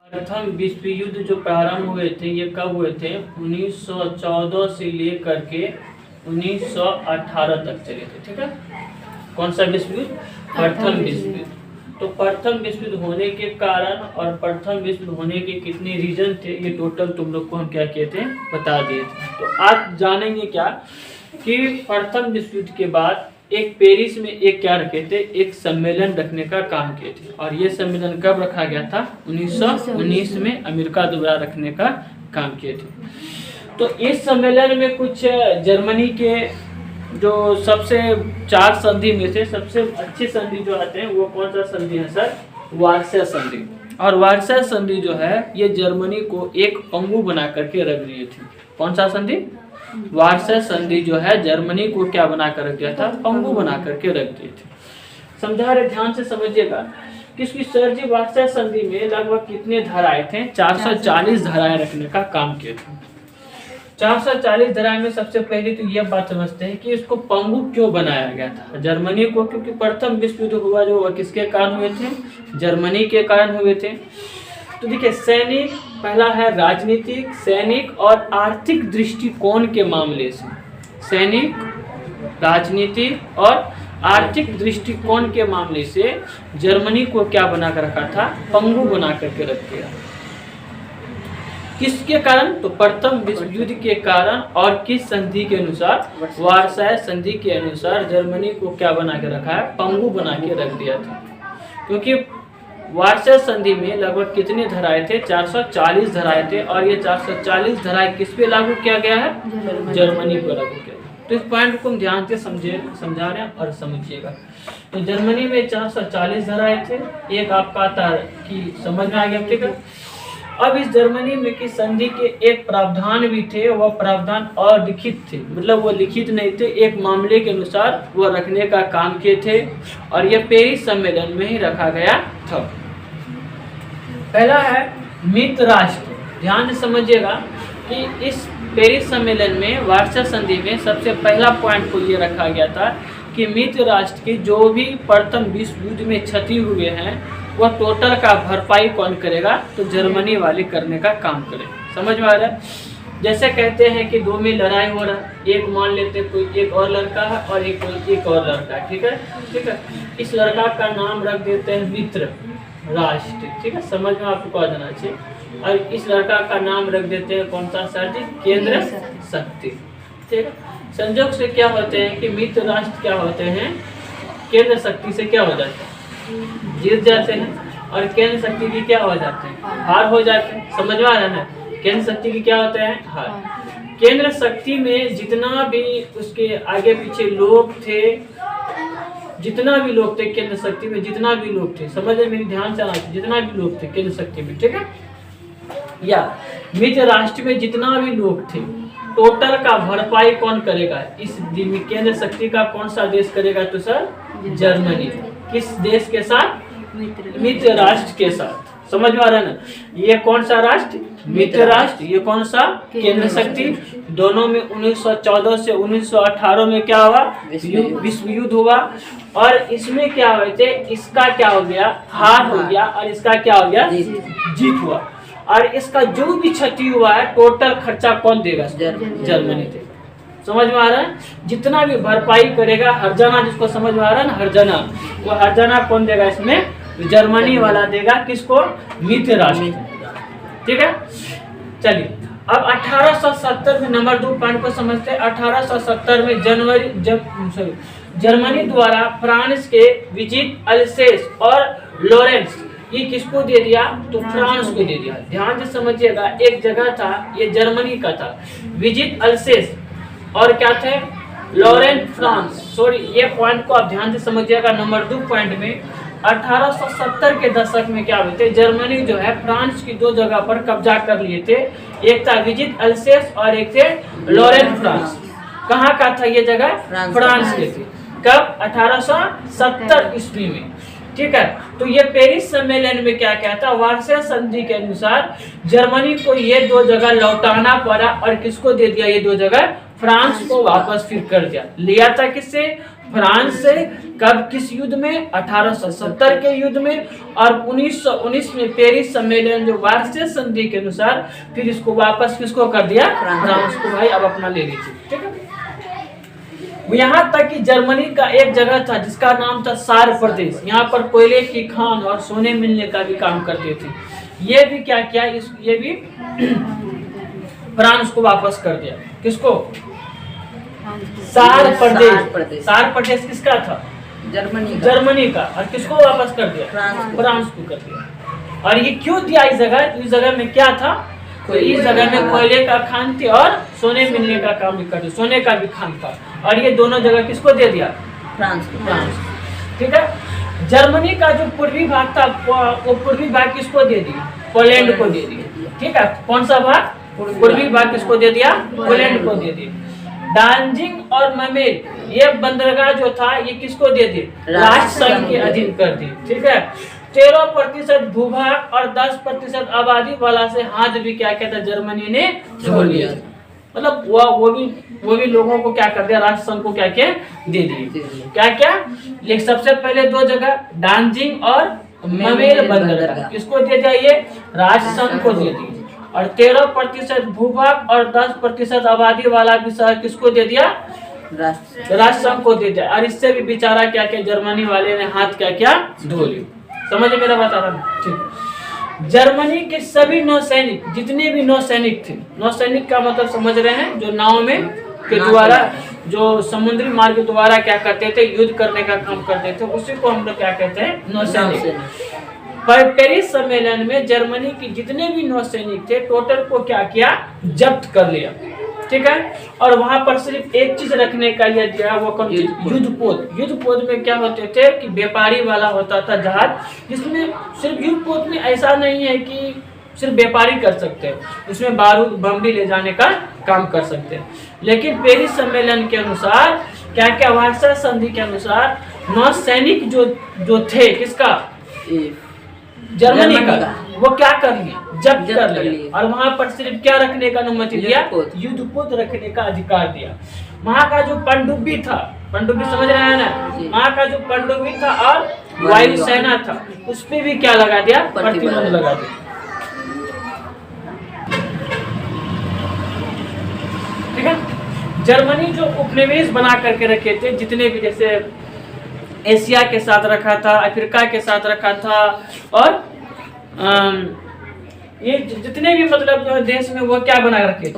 प्रथम विश्व युद्ध जो प्रारंभ हुए थे ये कब हुए थे? 1914 से लेकर के 1918 तक चले थे। ठीक है, कौन सा विश्व युद्ध? प्रथम विश्व युद्ध। तो प्रथम विश्व युद्ध होने के कारण और प्रथम विश्व युद्ध होने के कितने रीजन थे ये टोटल तुम लोग को हम क्या किए थे, बता दिए थे। तो आज जानेंगे क्या कि प्रथम विश्व युद्ध के बाद एक पेरिस में एक क्या रखे थे, एक सम्मेलन रखने का काम किए थे। और ये सम्मेलन कब रखा गया था? 1919 में अमेरिका द्वारा रखने का काम किए थे। तो इस सम्मेलन में कुछ जर्मनी के जो सबसे 4 संधि में से सबसे अच्छी संधि जो आते हैं वो कौन सा संधि है सर? वार्सा संधि। और वार्सा संधि जो है ये जर्मनी को एक पंगु बना करके रख दिए थे। कौन सा संधि? वार्सा संधि जो है जर्मनी को क्या बना कर रख दिया था? पंगु बना करके रख दिए थे। समझा रहे, ध्यान से समझिएगा कि इसकी सर जी वार्सा संधि में लगभग कितने धाराएं थे? 440 धाराएं रखने का काम किए थे। 440 धाराएं में सबसे पहले तो यह बात समझते हैं कि इसको पंगु क्यों बनाया गया था जर्मनी को, क्योंकि प्रथम विश्व युद्ध हुआ जो किसके कारण हुए थे? जर्मनी के कारण हुए थे। तो देखिए, सैनिक पहला है राजनीतिक, सैनिक और आर्थिक दृष्टिकोण के मामले से, सैनिक, राजनीतिक और आर्थिक दृष्टिकोण के मामले से जर्मनी को क्या बना कर रखा था? पंगु बना करके रख दिया। किसके कारण? तो प्रथम विश्व युद्ध के कारण। और किस संधि के अनुसार? वार्साय संधि के अनुसार जर्मनी को क्या बना के रखा है? पंगु बना के रख दिया था। क्योंकि वार्सा संधि में लगभग कितने धाराएं थे? 440 धाराएं थे। और ये 440 धाराएं किस पे लागू किया गया है? जर्मनी पर लागू किया। तो इस पॉइंट को हम ध्यान से समझा रहे हैं और समझिएगा। तो जर्मनी में 440 धाराएं थे। एक आपका आता है कि समझ में आ गया? ठीक है। अब इस जर्मनी में की संधि के एक प्रावधान भी थे, वह प्रावधान अलिखित थे, मतलब वो लिखित नहीं थे, एक मामले के अनुसार वो रखने का काम किए थे। और यह पेरिस सम्मेलन में ही रखा गया था। पहला है मित्र राष्ट्र। ध्यान से समझिएगा कि इस पेरिस सम्मेलन में वार्सा संधि में सबसे पहला पॉइंट को ये रखा गया था कि मित्र राष्ट्र के जो भी प्रथम विश्व युद्ध में क्षति हुए हैं वह टोटल का भरपाई कौन करेगा? तो जर्मनी वाले करने का काम करे। समझ में आ रहा है? जैसे कहते हैं कि 2 में लड़ाई हो रहा है, एक मान लेते कोई एक और लड़का है और एक और लड़का है। ठीक है, ठीक है। इस लड़का का नाम रख देते हैं मित्र राष्ट्र। ठीक है, समझ में आपको आ जाना चाहिए। और इस लड़का का नाम रख देते हैं कौन सा सर जी? केंद्र शक्ति। ठीक है। संयोग से क्या होते हैं कि मित्र राष्ट्र क्या होते हैं? केंद्र शक्ति से क्या हो जाते हैं? जीत जाते हैं। और केंद्र शक्ति की क्या हो जाते हैं? हार हो जाते हैं। समझ में आ रहा है ना? केंद्र शक्ति की क्या होते हैं? हार। केंद्र शक्ति में जितना भी उसके आगे पीछे लोग थे, जितना भी लोग थे केंद्र शक्ति में, जितना भी लोग थे, समझ में, मेरी ध्यान से आना, जितना भी लोग थे केंद्र शक्ति में, ठीक है, या मित्र राष्ट्र में जितना भी लोग थे, टोटल का भरपाई कौन करेगा? इस केंद्र शक्ति का कौन सा देश करेगा? तो सर जर्मनी। किस देश के साथ? मित्र राष्ट्र के साथ। समझ में आ रहा है ना? ये कौन सा राष्ट्र? मित्र राष्ट्र। ये कौन सा? केंद्र शक्ति। दोनों में 1914 से 1918 में क्या हुआ? विश्व युद्ध हुआ। और इसमें क्या हुए थे? इसका क्या हो गया? हार हो गया। और इसका क्या हो गया? जीत हुआ। और इसका जो भी क्षति हुआ है टोटल खर्चा कौन देगा? जर्मनी देगा। समझ में आ रहा है? जितना भी भरपाई करेगा, हर्जाना जिसको समझ में आ रहा है ना, हर्जाना, वो हर्जाना कौन देगा इसमें? जर्मनी वाला देगा। किसको? मित्र राष्ट्र। ठीक है, चलिए अब 1870 में नंबर 2 पॉइंट को समझते हैं। 1870 में जर्मनी द्वारा फ्रांस के विजिट अल्सेस और लॉरेंस ये किसको दे दिया? तो फ्रांस को दे दिया। ध्यान से समझिएगा, एक जगह था ये जर्मनी का था, विजिट अल्सेस और क्या थे? Lawrence France. सॉरी, ये पॉइंट को आप ध्यान से समझिएगा। नंबर 2 पॉइंट में 1870 के दशक में क्या हुए थे? जर्मनी जो है फ्रांस की 2 जगह पर कब्जा कर लिए थे। एक था विजिट अल्सेस और एक थे लॉरेंस फ्रांस। कहाँ का था ये जगह? फ्रांस के थे। कब? 1870 ईस्वी में। ठीक है, तो ये पेरिस सम्मेलन में क्या क्या था? वार्सा संधि के अनुसार जर्मनी को ये 2 जगह लौटाना पड़ा। और किसको दे दिया ये 2 जगह? फ्रांस को वापस फिर कर दिया। लिया था किससे? फ्रांस से कब, किस युद्ध में, 1870 के युद्ध में, और 1919 में पेरिस सम्मेलन जो वार्षिक संधि के अनुसार फिर इसको वापस किसको कर दिया, फ्रांस को। भाई अब अपना ले लीजिए, ठीक है। यहाँ तक कि जर्मनी का एक जगह था जिसका नाम था सार प्रदेश, यहाँ पर कोयले की खान और सोने मिलने का भी काम करते थे। ये भी क्या किया, ये भी फ्रांस को वापस कर दिया। किसको, सार प्रदेश। सार प्रदेश किसका था, जर्मनी का। और किसको वापस कर दिया, फ्रांस को कर दिया। और ये क्यों दिया इस जगह, इस जगह में क्या था, तो इस जगह में कोयले का खान थी और सोने मिलने का काम भी करते, सोने का भी खान था। और ये दोनों जगह किसको दे दिया, फ्रांस। ठीक है। जर्मनी का जो पूर्वी भाग था वो पूर्वी भाग किसको दे दिया, पोलैंड को दे दिया। ठीक है। कौन सा भाग, पूर्वी भाग किसको दे दिया, पोलैंड को दे दिया। डांजिंग और ममेल ये बंदरगाह जो था ये किसको दे दिए, राष्ट्र संघ के अधीन कर दिए। ठीक है। 13% भूभाग और 10% आबादी वाला से हाथ भी क्या कहता है, जर्मनी ने जोड़ लिया। मतलब वो भी लोगों को क्या कर दिया, राष्ट्र संघ को क्या क्या दे दिए। क्या क्या, लेकिन सबसे पहले दो जगह डांजिंग और ममेल बंदरगाह किसको दे दिया, ये राष्ट्र संघ को दे दिए। और 13% भूभाग और 10% आबादी वाला भी शहर किसको दे दिया, राष्ट्र संघ को दे दिया। और इससे भी बेचारा क्या क्या जर्मनी वाले ने हाथ क्या क्या धो लिया। समझ मेरा बता रहा हूँ, ठीक। जर्मनी के सभी नौसैनिक, जितने भी नौसैनिक थे, नौसैनिक का मतलब समझ रहे हैं, जो नाव में के द्वारा, जो समुद्री मार्ग के द्वारा क्या करते थे, युद्ध करने का काम करते थे, उसी को हम लोग क्या कहते हैं, नौसैनिक। पर पेरिस सम्मेलन में जर्मनी के जितने भी नौसैनिक थे टोटल को क्या किया, जब्त कर लिया। ठीक है। और वहां पर सिर्फ एक चीज रखने का लिए दिया, वो कौन चीज, युद्धपोत। युद्धपोत में क्या होते थे कि व्यापारी वाला होता था जहाज, जिसमें सिर्फ युद्धपोत में ऐसा नहीं है कि सिर्फ व्यापारी कर सकते हैं, उसमें बारूद बम भी ले जाने का काम कर सकते हैं। लेकिन पेरिस सम्मेलन के अनुसार क्या क्या, वार्सा संधि के अनुसार नौसैनिक जो थे, किसका, जर्मनी का, वो क्या कर लिए, जब्त कर लिए। और वहां पर सिर्फ क्या रखने का अनुमति दिया, युद्धपोत रखने का अधिकार दिया। वहां का जो पनडुब्बी था, पनडुब्बी समझ रहे हैं ना, वहां का जो पनडुब्बी था और वायुसेना था, उस पे भी क्या लगा दिया, प्रतिबंध लगा दिया। ठीक है। जर्मनी जो उपनिवेश बना करके रखे थे, जितने भी, जैसे एशिया के साथ रखा था, अफ्रीका के साथ रखा था, और ये जितने भी मतलब देश में वो क्या बना रखे,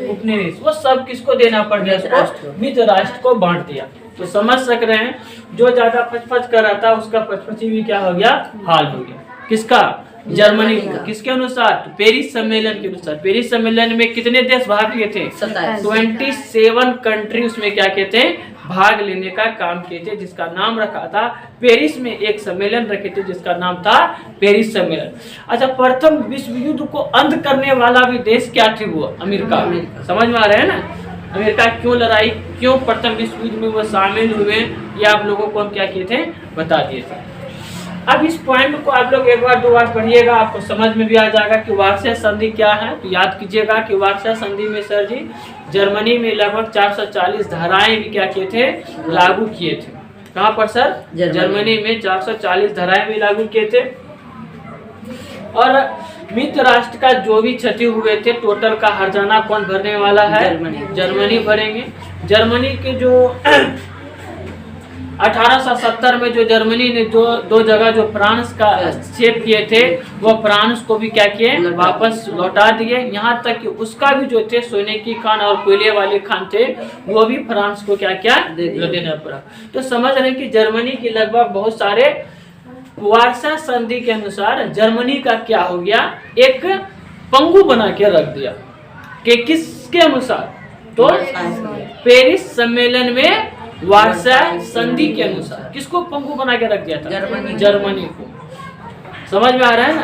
उपनिवेश, वो सब किसको देना पड़ गया, मित्र राष्ट्र को बांट दिया। तो समझ सक रहे हैं, जो ज्यादा पचपच कर रहा था उसका पचपची भी क्या हो गया, हाल हो गया। किसका, जर्मनी का। किसके अनुसार, तो पेरिस सम्मेलन के अनुसार। पेरिस सम्मेलन में कितने देश भाग लिए थे, 27 कंट्री उसमें क्या कहते हैं, भाग लेने का काम किए थे, जिसका नाम रखा था, पेरिस में एक सम्मेलन रखे थे जिसका नाम था पेरिस सम्मेलन। अच्छा, प्रथम विश्व युद्ध को अंत करने वाला भी देश क्या थे, वो अमेरिका। समझ में आ रहा है ना, अमेरिका क्यों लड़ाई, क्यों प्रथम विश्व युद्ध में वो शामिल हुए, ये आप लोगों को हम क्या किए थे, बता दिए थे। अब इस पॉइंट को आप लोग एक बार दो बार पढ़िएगा, आपको समझ में भी आ जाएगा कि वार्षा संधि क्या है। तो याद कीजिएगा कि वार्षा संधि में सर जी जर्मनी में लगभग 440 धाराएं भी क्या किए थे, लागू किए थे। कहाँ पर सर, जर्मनी में 440 धाराएं भी लागू किए थे। और मित्र राष्ट्र का जो भी क्षति हुए थे, टोटल का हर्जाना कौन भरने वाला है, जर्मनी भरेंगे। जर्मनी के जो 1870 में जो जर्मनी ने दो जगह जो फ्रांस का क्षेप किए थे, वो फ्रांस को भी क्या किए, वापस लौटा दिए। यहाँ तक कि उसका भी जो थे सोने की खान और कोयले वाले खान थे, वो भी फ्रांस को क्या क्या देना पड़ा। तो समझ रहे हैं कि जर्मनी की लगभग बहुत सारे वार्सा संधि के अनुसार जर्मनी का क्या हो गया, एक पंगु बना के रख दिया। कि किसके अनुसार, तो पेरिस सम्मेलन में वार्सा संधि के अनुसार किसको पंगु बना के रख दिया था, जर्मनी को। समझ में आ रहा है ना,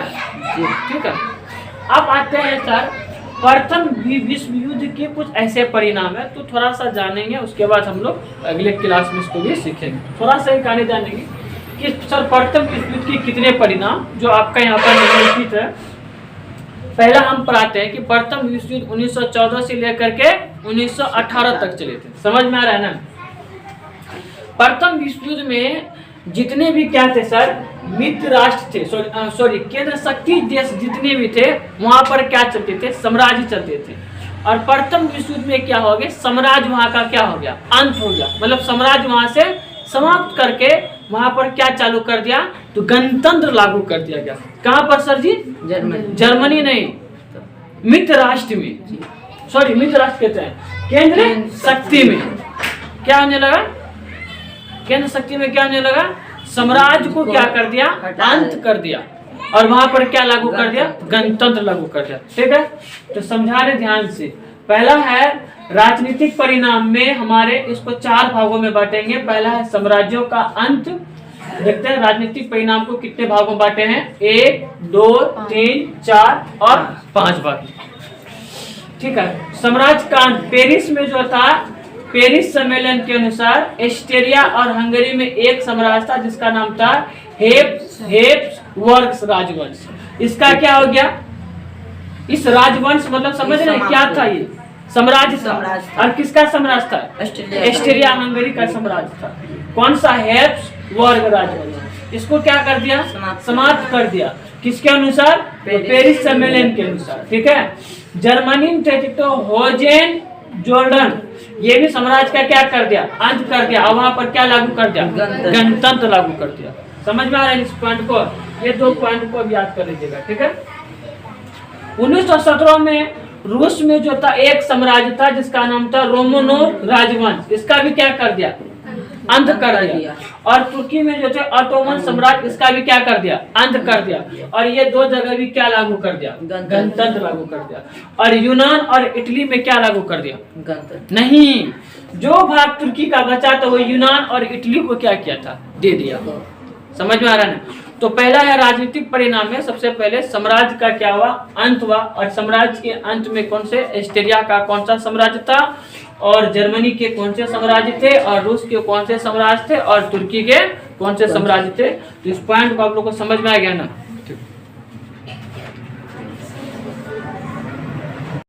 ठीक है। अब आते हैं सर, प्रथम विश्व युद्ध के कुछ ऐसे परिणाम है, तो थोड़ा सा जानेंगे, उसके बाद हम लोग अगले क्लास में इसको भी सीखेंगे। थोड़ा सा ही कहानी जानेंगे कि सर प्रथम विश्व युद्ध के कितने परिणाम, जो आपका यहाँ पर निम्नलिखित है। पहला हम पढ़ाते हैं कि प्रथम विश्व युद्ध 1914 से लेकर के 1918 तक चले थे। समझ में आ रहा है ना। प्रथम विश्व युद्ध में जितने भी क्या थे सर, मित्र राष्ट्र थे, सॉरी केंद्र शक्ति देश जितने भी थे वहां पर क्या चलते थे, साम्राज्य चलते थे। और प्रथम विश्व युद्ध में क्या हो गया, साम्राज्य वहां का क्या हो गया, अंत हो गया, मतलब साम्राज्य वहां से समाप्त करके वहां पर क्या चालू कर दिया, तो गणतंत्र लागू कर दिया गया। कहां पर सर जी, जर्मनी नहीं, मित्र राष्ट्र में, सॉरी मित्र राष्ट्र कहते हैं, केंद्र शक्ति में क्या होने लगा, केंद्र शक्ति में क्या होने लगा, साम्राज्य को क्या कर दिया, अंत कर दिया, और वहां पर क्या लागू कर दिया, गणतंत्र लागू कर दिया। ठीक है, तो समझा रहे ध्यान से। पहला है राजनीतिक परिणाम में हमारे इसको 4 भागों में बांटेंगे। पहला है साम्राज्यों का अंत। देखते हैं राजनीतिक परिणाम को कितने भागों में बांटे हैं, 1 2 3 4 और 5 भाग। ठीक है, साम्राज्य का अंत पेरिस में जो था, पेरिस सम्मेलन के अनुसार एस्टेरिया और हंगरी में एक साम्राज्य था जिसका नाम था हेब्सबर्ग राजवंश। इसका क्या हो गया, इस राजवंश मतलब समझ रहे हैं क्या था, ये साम्राज्य था। और किसका साम्राज्य था, एस्टेरिया हंगरी का साम्राज्य था। कौन सा, हेब्सबर्ग राजवंश। इसको क्या कर दिया, समाप्त कर दिया, किसके अनुसार, पेरिस सम्मेलन के अनुसार। ठीक है, जर्मनी में तो होजेन जोर्डन, ये भी साम्राज्य का क्या कर दिया, अंत कर दिया, और वहां पर क्या लागू कर दिया, गणतंत्र लागू कर दिया। समझ में आ रहा है इस पॉइंट को, ये 2 पॉइंट को याद कर लीजिएगा। ठीक है, 1917 में रूस में जो था एक साम्राज्य था जिसका नाम था रोमानोव राजवंश, इसका भी क्या कर दिया, अंत कर दिया। और तुर्की में जो थे ऑटोमन सम्राट, इसका भी क्या कर दिया, अंत कर दिया। और ये 2 जगह भी क्या लागू कर दिया, गणतंत्र लागू कर दिया। और यूनान और इटली में क्या लागू कर दिया, गणतंत्र नहीं, जो भाग तुर्की का बचा था वो यूनान और इटली को क्या किया था, दे दिया। समझ में आ रहा है ना। तो पहला है राजनीतिक परिणाम में, सबसे पहले साम्राज्य का क्या हुआ, अंत हुआ। और साम्राज्य के अंत में कौन से, एस्टेरिया का कौन सा साम्राज्य था, और जर्मनी के कौन से साम्राज्य थे, और रूस के कौन से साम्राज्य थे, और तुर्की के कौन से साम्राज्य थे। तो इस पॉइंट को आप लोग को समझ में आ गया ना।